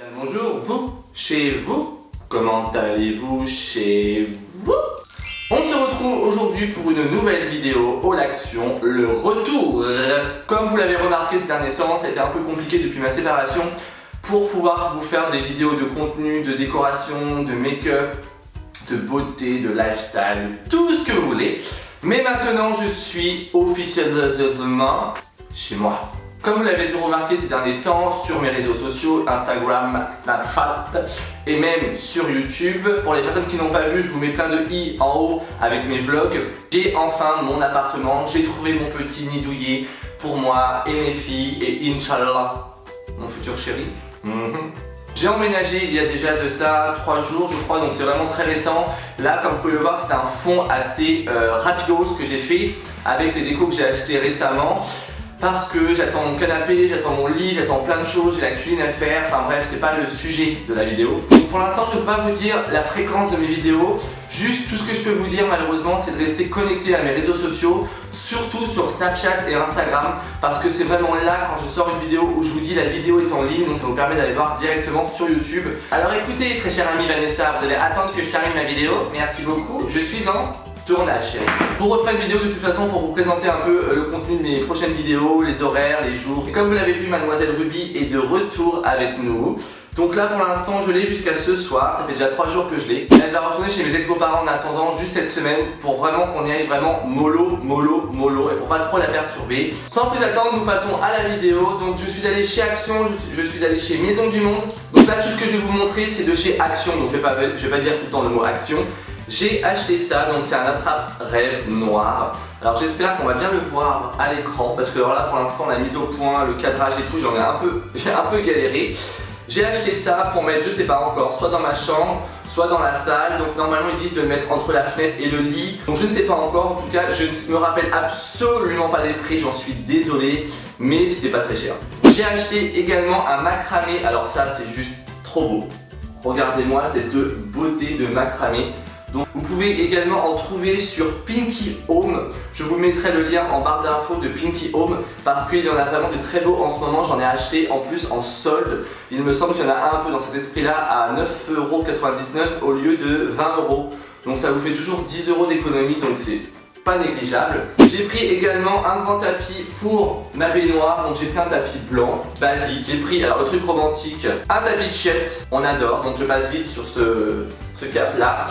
Bien le bonjour, vous, chez vous, comment allez-vous chez vous? On se retrouve aujourd'hui pour une nouvelle vidéo, All Action, le retour. Comme vous l'avez remarqué ces derniers temps, ça a été un peu compliqué depuis ma séparation pour pouvoir vous faire des vidéos de contenu, de décoration, de make-up, de beauté, de lifestyle, tout ce que vous voulez. Mais maintenant, je suis officiellement chez moi. Comme vous l'avez dû remarquer ces derniers temps sur mes réseaux sociaux, Instagram, Snapchat et même sur YouTube. Pour les personnes qui n'ont pas vu, je vous mets plein de i en haut avec mes vlogs. J'ai enfin mon appartement, j'ai trouvé mon petit nid douillet pour moi et mes filles et Inch'Allah, mon futur chéri. J'ai emménagé il y a déjà de ça 3 jours je crois, donc c'est vraiment très récent. Là comme vous pouvez le voir, c'est un fond assez rapido ce que j'ai fait avec les décos que j'ai acheté récemment. Parce que j'attends mon canapé, j'attends mon lit, j'attends plein de choses, j'ai la cuisine à faire, enfin bref, c'est pas le sujet de la vidéo. Donc pour l'instant, je ne peux pas vous dire la fréquence de mes vidéos, juste tout ce que je peux vous dire malheureusement, c'est de rester connecté à mes réseaux sociaux, surtout sur Snapchat et Instagram, parce que c'est vraiment là quand je sors une vidéo où je vous dis la vidéo est en ligne, donc ça vous permet d'aller voir directement sur YouTube. Alors écoutez, très chère amie Vanessa, vous allez attendre que je termine ma vidéo, merci beaucoup, je suis en tournage. Je vous referai une vidéo de toute façon pour vous présenter un peu le contenu de mes prochaines vidéos, les horaires, les jours. Et comme vous l'avez vu, Mademoiselle Ruby est de retour avec nous. Donc là pour l'instant je l'ai jusqu'à ce soir, ça fait déjà 3 jours que je l'ai. Elle va retourner chez mes ex-beaux-parents en attendant juste cette semaine pour vraiment qu'on y aille vraiment mollo et pour pas trop la perturber. Sans plus attendre, nous passons à la vidéo. Donc je suis allé chez Action, je suis allé chez Maison du Monde. Donc là tout ce que je vais vous montrer c'est de chez Action, donc je vais pas dire tout le temps le mot Action. J'ai acheté ça, donc c'est un attrape-rêve noir. Alors j'espère qu'on va bien le voir à l'écran parce que alors là pour l'instant on a mis au point le cadrage et tout, j'ai un peu galéré. J'ai acheté ça pour mettre, je sais pas encore, soit dans ma chambre, soit dans la salle. Donc normalement ils disent de le mettre entre la fenêtre et le lit. Donc je ne sais pas encore, en tout cas je ne me rappelle absolument pas des prix, j'en suis désolé, mais c'était pas très cher. J'ai acheté également un macramé, alors ça c'est juste trop beau. Regardez-moi cette beauté de macramé. Donc vous pouvez également en trouver sur Pinky Home. Je vous mettrai le lien en barre d'infos de Pinky Home parce qu'il y en a vraiment de très beaux en ce moment. J'en ai acheté en plus en solde. Il me semble qu'il y en a un peu dans cet esprit là à 9,99 € au lieu de 20 €. Donc ça vous fait toujours 10 € d'économie, donc c'est pas négligeable. J'ai pris également un grand tapis pour ma baignoire, donc j'ai pris un tapis blanc, basique. J'ai pris, alors le truc romantique, un tapis de chiottes, on adore, donc je passe vite sur ce cap là.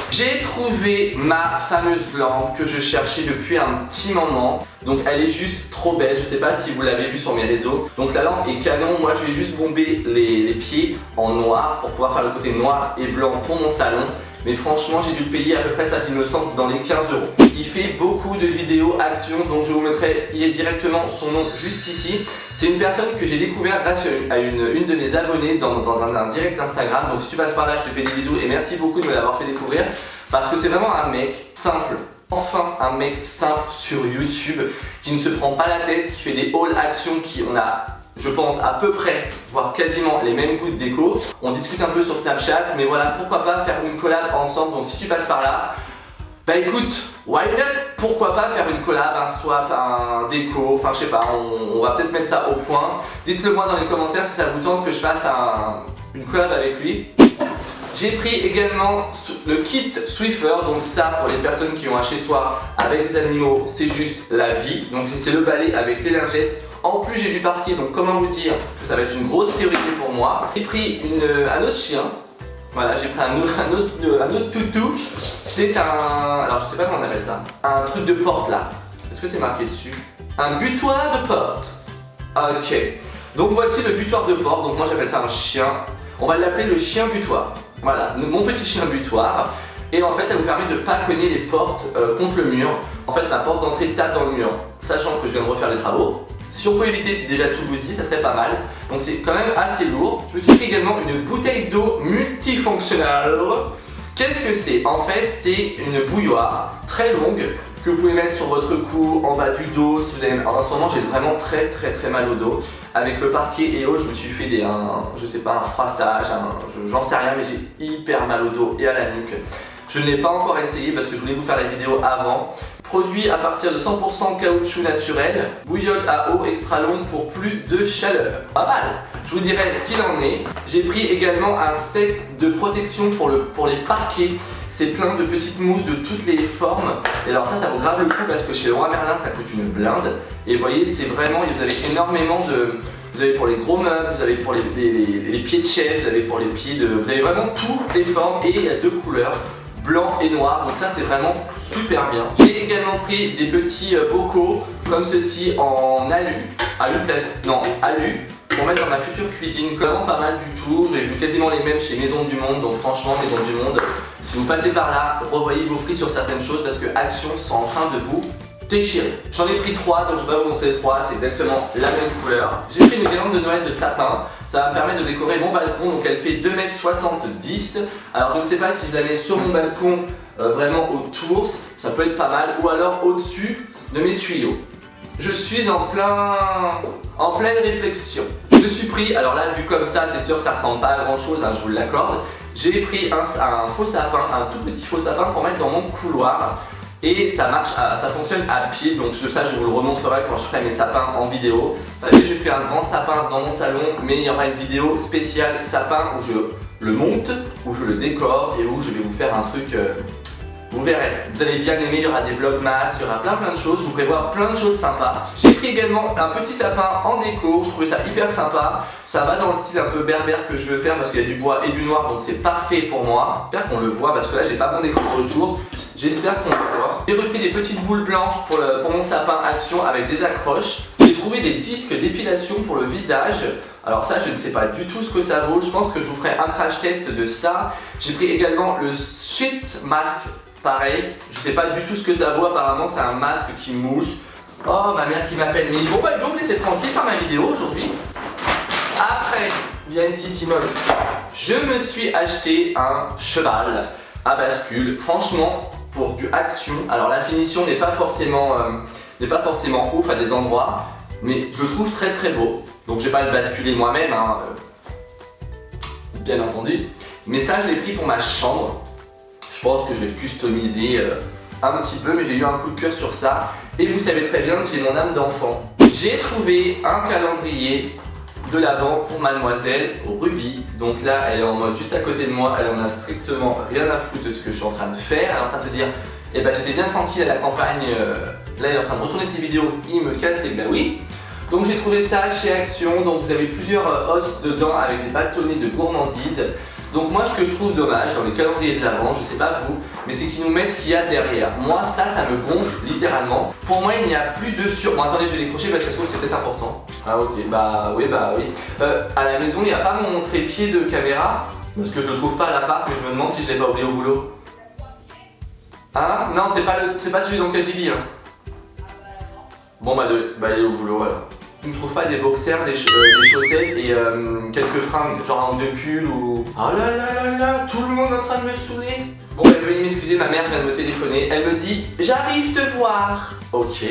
J'ai trouvé ma fameuse lampe que je cherchais depuis un petit moment. Donc elle est juste trop belle, je sais pas si vous l'avez vu sur mes réseaux. Donc la lampe est canon, moi je vais juste bomber les pieds en noir pour pouvoir faire le côté noir et blanc pour mon salon. Mais franchement j'ai dû le payer à peu près, ça il me semble, dans les 15 €. Il fait beaucoup de vidéos action, donc je vous mettrai directement son nom juste ici. C'est une personne que j'ai découvert grâce à une de mes abonnées dans un direct Instagram. Donc si tu passes par là, je te fais des bisous et merci beaucoup de me l'avoir fait découvrir. Parce que c'est vraiment un mec simple. Enfin un mec simple sur YouTube qui ne se prend pas la tête, qui fait des haul actions, on a, je pense, à peu près, voire quasiment les mêmes goûts de déco. On discute un peu sur Snapchat, mais voilà, pourquoi pas faire une collab ensemble. Donc si tu passes par là, bah écoute, why not? Pourquoi pas faire une collab, un swap, un déco, enfin je sais pas, on va peut-être mettre ça au point. Dites-le moi dans les commentaires si ça vous tente que je fasse une collab avec lui. J'ai pris également le kit Swiffer, donc ça pour les personnes qui ont un chez soi avec des animaux, c'est juste la vie. Donc c'est le balai avec les lingettes. En plus j'ai dû parquer, donc comment vous dire que ça va être une grosse priorité pour moi. J'ai pris un autre chien. Voilà, j'ai pris un autre toutou. C'est alors je sais pas comment on appelle ça, un truc de porte là. Est-ce que c'est marqué dessus? Un butoir de porte. Ok. Donc voici le butoir de porte, donc moi j'appelle ça un chien. On va l'appeler le chien butoir. Voilà, mon petit chien butoir. Et en fait ça vous permet de ne pas cogner les portes contre le mur. En fait la porte d'entrée tape dans le mur. Sachant que je viens de refaire les travaux, si on peut éviter déjà tout bousiller, ça serait pas mal. Donc c'est quand même assez lourd. Je me suis pris également une bouteille d'eau multifonctionnelle. Qu'est-ce que c'est? En fait c'est une bouilloire très longue que vous pouvez mettre sur votre cou, en bas du dos. Si vous avez... En ce moment j'ai vraiment très mal au dos. Avec le parquet et autres, je me suis fait je sais pas, un froissage, j'en sais rien, mais j'ai hyper mal au dos et à la nuque. Je ne l'ai pas encore essayé parce que je voulais vous faire la vidéo avant. Produit à partir de 100% caoutchouc naturel, bouillotte à eau extra longue pour plus de chaleur. Pas mal. je vous dirai ce qu'il en est. J'ai pris également un set de protection pour les parquets. C'est plein de petites mousses de toutes les formes. Et alors ça vaut grave le coup parce que chez Leroy Merlin ça coûte une blinde. Et vous voyez, c'est vraiment, vous avez énormément de... Vous avez pour les gros meubles, vous avez pour les pieds de chaise, vous avez pour les pieds de... Vous avez vraiment toutes les formes et il y a 2 couleurs, blanc et noir. Donc ça c'est vraiment super bien. J'ai également pris des petits bocaux comme ceci en alu. Alu. Pour mettre dans ma future cuisine, vraiment pas mal du tout. J'ai vu quasiment les mêmes chez Maison du Monde, donc franchement Maison du Monde, si vous passez par là, revoyez vos prix sur certaines choses parce que Action sont en train de vous déchirer. J'en ai pris 3, donc je vais pas vous montrer les 3, c'est exactement la même couleur. J'ai pris une guirlande de Noël de sapin, ça va me permettre de décorer mon balcon, donc elle fait 2,70 m. Alors je ne sais pas si je la mets sur mon balcon vraiment autour, ça peut être pas mal, ou alors au-dessus de mes tuyaux. Je suis en pleine réflexion. Je me suis pris, alors là vu comme ça, c'est sûr que ça ressemble pas à grand chose, hein, je vous l'accorde. J'ai pris un faux sapin, un tout petit faux sapin pour mettre dans mon couloir. Et ça marche, ça fonctionne à pied, donc ça je vous le remontrerai quand je ferai mes sapins en vidéo. Vous savez, j'ai fait un grand sapin dans mon salon, mais il y aura une vidéo spéciale sapin où je le monte, où je le décore et où je vais vous faire un truc... Vous verrez, vous allez bien aimer, il y aura des vlogmas, il y aura plein de choses, je vous prévois plein de choses sympas. J'ai pris également un petit sapin en déco, je trouvais ça hyper sympa. Ça va dans le style un peu berbère que je veux faire parce qu'il y a du bois et du noir, donc c'est parfait pour moi. J'espère qu'on le voit parce que là j'ai pas mon déco de retour. J'espère qu'on le voit. J'ai repris des petites boules blanches pour mon sapin Action avec des accroches. J'ai trouvé des disques d'épilation pour le visage. Alors ça je ne sais pas du tout ce que ça vaut, je pense que je vous ferai un crash test de ça. J'ai pris également le Sheet Mask. Pareil, je sais pas du tout ce que ça vaut, apparemment c'est un masque qui mousse. Oh, ma mère qui m'appelle, mais bon bah donc laissez tranquille par ma vidéo aujourd'hui. Après, viens ici Simone, je me suis acheté un cheval à bascule, franchement pour du Action. Alors la finition n'est pas forcément ouf à des endroits, mais je le trouve très très beau. Donc je vais pas le basculer moi-même, hein, bien entendu. Mais ça je l'ai pris pour ma chambre. Je pense que je vais le customiser un petit peu, mais j'ai eu un coup de cœur sur ça. Et vous savez très bien que j'ai mon âme d'enfant. J'ai trouvé un calendrier de l'Avent pour mademoiselle Ruby. Donc là, elle est en mode juste à côté de moi, elle en a strictement rien à foutre de ce que je suis en train de faire. Elle est en train de se dire, eh ben j'étais bien tranquille à la campagne, là elle est en train de retourner ses vidéos, il me casse les oui. Donc j'ai trouvé ça chez Action, donc vous avez plusieurs os dedans avec des bâtonnets de gourmandise. Donc moi ce que je trouve dommage dans les calendriers de l'Avent, je sais pas vous, mais c'est qu'ils nous mettent ce qu'il y a derrière. Moi ça me gonfle littéralement. Pour moi il n'y a plus de sur... Bon attendez, je vais décrocher parce que je trouve que c'est peut-être important. Ah ok, bah oui. À la maison il n'y a pas mon trépied de caméra, parce que je le trouve pas à l'appart, mais je me demande si je l'ai pas oublié au boulot. Hein? Non, c'est pas celui dans le KGB hein. Bon bah il est au boulot voilà. Tu ne trouves pas des boxers, des chaussettes et quelques fringues, genre un de pull ou... Oh là là là là, tout le monde est en train de me saouler. Bon bah veuillez m'excuser, ma mère vient de me téléphoner, elle me dit « J'arrive te voir ». Ok.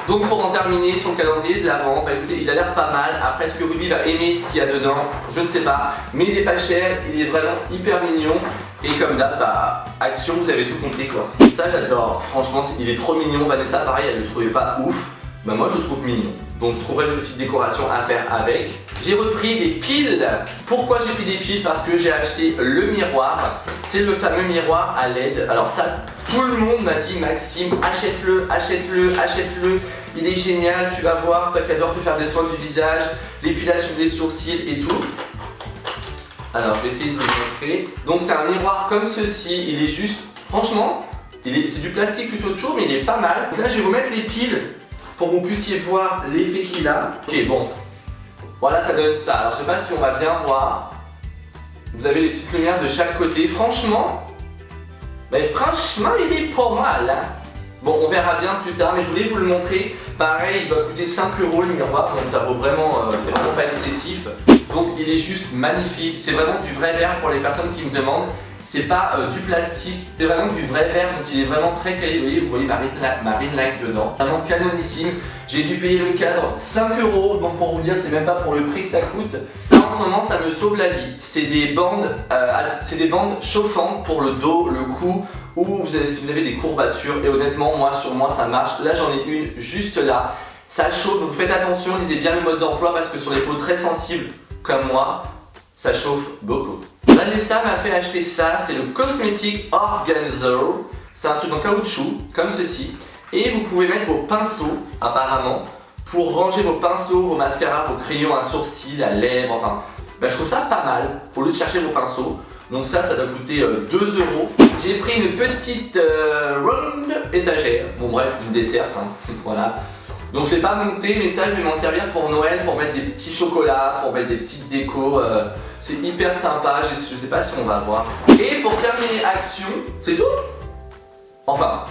Donc pour en terminer son calendrier de l'Avent, bah écoutez, il a l'air pas mal. Après est-ce que Ruby va aimer ce qu'il y a dedans? Je ne sais pas. Mais il est pas cher, il est vraiment hyper mignon. Et comme d'hab, bah Action, vous avez tout compris quoi. Ça j'adore, franchement il est trop mignon. Vanessa pareil, elle le trouvait pas ouf. Bah moi je le trouve mignon, donc je trouverai une petite décoration à faire avec. J'ai repris des piles. Pourquoi j'ai pris des piles? Parce que j'ai acheté le miroir. C'est le fameux miroir à LED. Alors ça, tout le monde m'a dit Maxime, achète-le, achète-le, achète-le. Il est génial, tu vas voir, toi qui adores te faire des soins du visage, l'épilation des sourcils et tout. Alors je vais essayer de vous montrer. Donc c'est un miroir comme ceci, il est juste, franchement, c'est du plastique tout autour mais il est pas mal. Donc là je vais vous mettre les piles pour que vous puissiez voir l'effet qu'il a. Ok bon, voilà ça donne ça. Alors je sais pas si on va bien voir. Vous avez les petites lumières de chaque côté. Franchement, il est pas mal hein. Bon on verra bien plus tard mais je voulais vous le montrer. Pareil il doit coûter 5 € le miroir, donc ça vaut vraiment, c'est vraiment pas excessif. Donc il est juste magnifique, c'est vraiment du vrai verre pour les personnes qui me demandent. C'est pas du plastique, c'est vraiment du vrai verre, donc il est vraiment très quali. Vous voyez Marine Light dedans, vraiment canonissime. J'ai dû payer le cadre 5 €, donc pour vous dire c'est même pas pour le prix que ça coûte. Ça en ce moment ça me sauve la vie. C'est des bandes chauffantes pour le dos, le cou, ou si vous avez des courbatures. Et honnêtement moi sur moi ça marche. Là j'en ai une juste là. Ça chauffe, donc faites attention, lisez bien le mode d'emploi parce que sur les peaux très sensibles comme moi, ça chauffe beaucoup. Vanessa m'a fait acheter ça, c'est le Cosmetic Organzo. C'est un truc en caoutchouc, comme ceci. Et vous pouvez mettre vos pinceaux, apparemment, pour ranger vos pinceaux, vos mascaras, vos crayons à sourcils, à lèvres, enfin... je trouve ça pas mal, au lieu de chercher vos pinceaux. Donc ça doit coûter 2 €. J'ai pris une petite round étagère. Bon bref, une dessert, hein. Voilà. Donc je l'ai pas monté, mais ça je vais m'en servir pour Noël, pour mettre des petits chocolats, pour mettre des petites décos. C'est hyper sympa, je sais pas si on va voir. Et pour terminer Action, c'est tout. Enfin,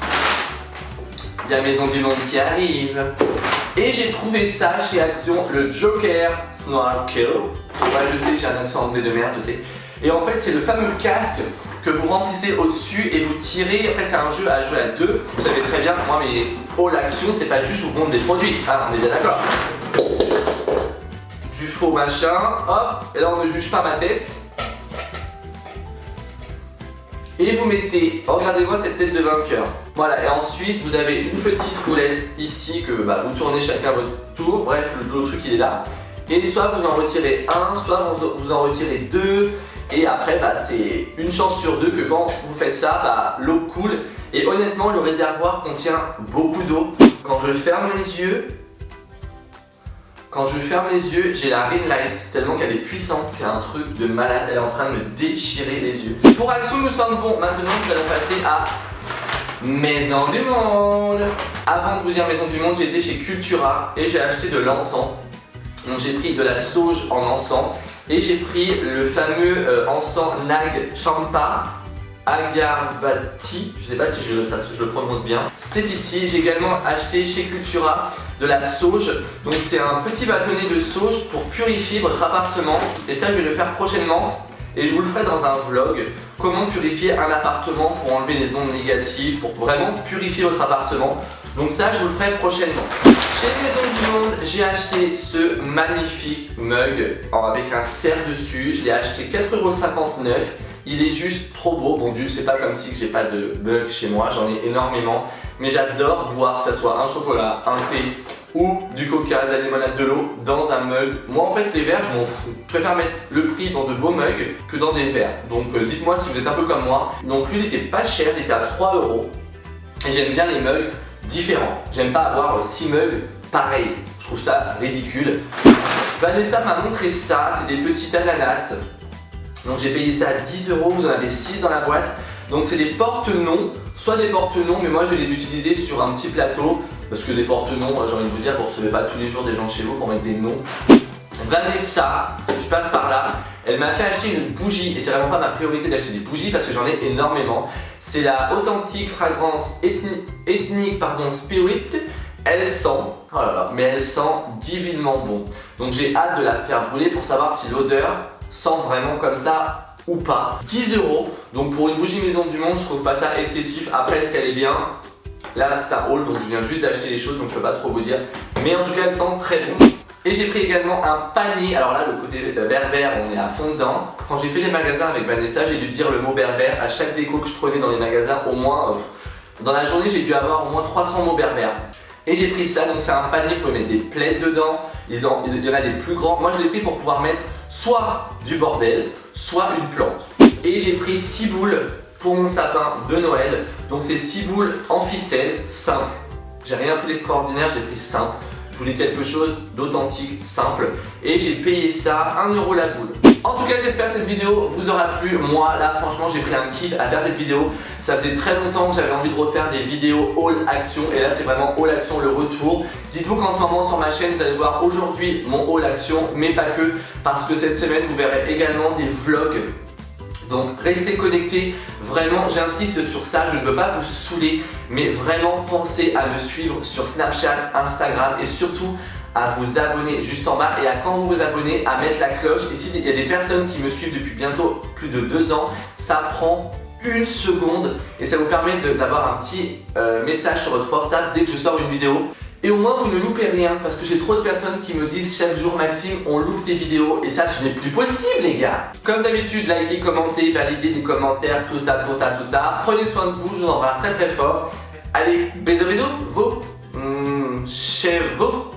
il y a Maison du Monde qui arrive. Et j'ai trouvé ça chez Action, le Joker Snorkel. Ouais, je sais, j'ai un accent anglais de merde, je sais. Et en fait, c'est le fameux casque que vous remplissez au-dessus et vous tirez. Après, c'est un jeu à jouer à deux. Vous savez très bien que moi, mes haul action, c'est pas juste je vous montre des produits. Ah, on est bien d'accord. Du faux machin, hop. Et là, on ne juge pas ma tête. Et vous mettez, regardez-moi cette tête de vainqueur. Voilà, et ensuite vous avez une petite roulette ici que vous tournez chacun votre tour. Bref, le truc il est là. Et soit vous en retirez un, soit vous en retirez deux. Et après, c'est une chance sur deux que quand vous faites ça, l'eau coule. Et honnêtement, le réservoir contient beaucoup d'eau. Quand je ferme les yeux, j'ai la ring light, tellement qu'elle est puissante, c'est un truc de malade, elle est en train de me déchirer les yeux. Pour Action, nous sommes bons. Maintenant, nous allons passer à Maison du Monde. Avant de vous dire Maison du Monde, j'ai été chez Cultura et j'ai acheté de l'encens. Donc j'ai pris de la sauge en encens et j'ai pris le fameux encens Nag Champa Agarbati, je sais pas si je le prononce bien. C'est ici. J'ai également acheté chez Cultura de la sauge. Donc c'est un petit bâtonnet de sauge pour purifier votre appartement. Et ça, je vais le faire prochainement. Et je vous le ferai dans un vlog. Comment purifier un appartement pour enlever les ondes négatives, pour vraiment purifier votre appartement. Donc ça, je vous le ferai prochainement. Chez Maison du Monde, j'ai acheté ce magnifique mug avec un cerf dessus. Je l'ai acheté 4,59 €. Il est juste trop beau. Bon Dieu, c'est pas comme si j'ai pas de mug chez moi, j'en ai énormément. Mais j'adore boire, que ce soit un chocolat, un thé ou du coca, de la limonade, de l'eau dans un mug. Moi en fait les verres je m'en fous. Je préfère mettre le prix dans de beaux mugs que dans des verres. Donc dites-moi si vous êtes un peu comme moi. Donc lui il était pas cher, il était à 3 €. Et j'aime bien les mugs différents. J'aime pas avoir 6 mugs pareils. Je trouve ça ridicule. Vanessa m'a montré ça, c'est des petits ananas. Donc j'ai payé ça à 10 €, vous en avez 6 dans la boîte. Donc c'est des porte-noms, soit des porte-noms, mais moi je vais les utiliser sur un petit plateau. Parce que des porte-noms, j'ai envie de vous dire, vous ne recevez pas tous les jours des gens chez vous pour mettre des noms. Vanessa, je passe par là, elle m'a fait acheter une bougie. Et c'est vraiment pas ma priorité d'acheter des bougies parce que j'en ai énormément. C'est la authentique fragrance ethnique Spirit. Elle sent, oh là là, mais elle sent divinement bon. Donc j'ai hâte de la faire brûler pour savoir si l'odeur sent vraiment comme ça ou pas. 10 €, donc pour une bougie Maison du Monde, je trouve pas ça excessif. Après, est-ce qu'elle est bien? Là c'est un haul, donc je viens juste d'acheter les choses, donc je peux pas trop vous dire. Mais en tout cas, elle sent très bon. Et j'ai pris également un panier. Alors là, le côté berbère, on est à fond dedans. Quand j'ai fait les magasins avec Vanessa, j'ai dû dire le mot berbère à chaque déco que je prenais dans les magasins. Au moins, dans la journée, j'ai dû avoir au moins 300 mots berbères. Et j'ai pris ça, donc c'est un panier, vous pouvez mettre des plaids dedans. Il y en a des plus grands. Moi, je l'ai pris pour pouvoir mettre soit du bordel, soit une plante. Et j'ai pris 6 boules pour mon sapin de Noël. Donc c'est 6 boules en ficelle, simple. J'ai rien pris d'extraordinaire, j'ai pris simple. Je voulais quelque chose d'authentique, simple. Et j'ai payé ça 1 € la boule. En tout cas, j'espère que cette vidéo vous aura plu. Moi, là, franchement, j'ai pris un kiff à faire cette vidéo. Ça faisait très longtemps que j'avais envie de refaire des vidéos haul action. Et là, c'est vraiment haul action, le retour. Dites-vous qu'en ce moment, sur ma chaîne, vous allez voir aujourd'hui mon haul action, mais pas que. Parce que cette semaine, vous verrez également des vlogs. Donc restez connectés, vraiment j'insiste sur ça, je ne veux pas vous saouler, mais vraiment pensez à me suivre sur Snapchat, Instagram et surtout à vous abonner juste en bas et à quand vous vous abonnez à mettre la cloche. Et s'il y a des personnes qui me suivent depuis bientôt plus de 2 ans, ça prend 1 seconde et ça vous permet d'avoir un petit message sur votre portable dès que je sors une vidéo. Et au moins vous ne loupez rien parce que j'ai trop de personnes qui me disent chaque jour Maxime on loupe tes vidéos et ça ce n'est plus possible les gars. Comme d'habitude likez, commentez, validez des commentaires, tout ça. Prenez soin de vous, je vous embrasse très fort. Allez, bisous, vous, chez vous.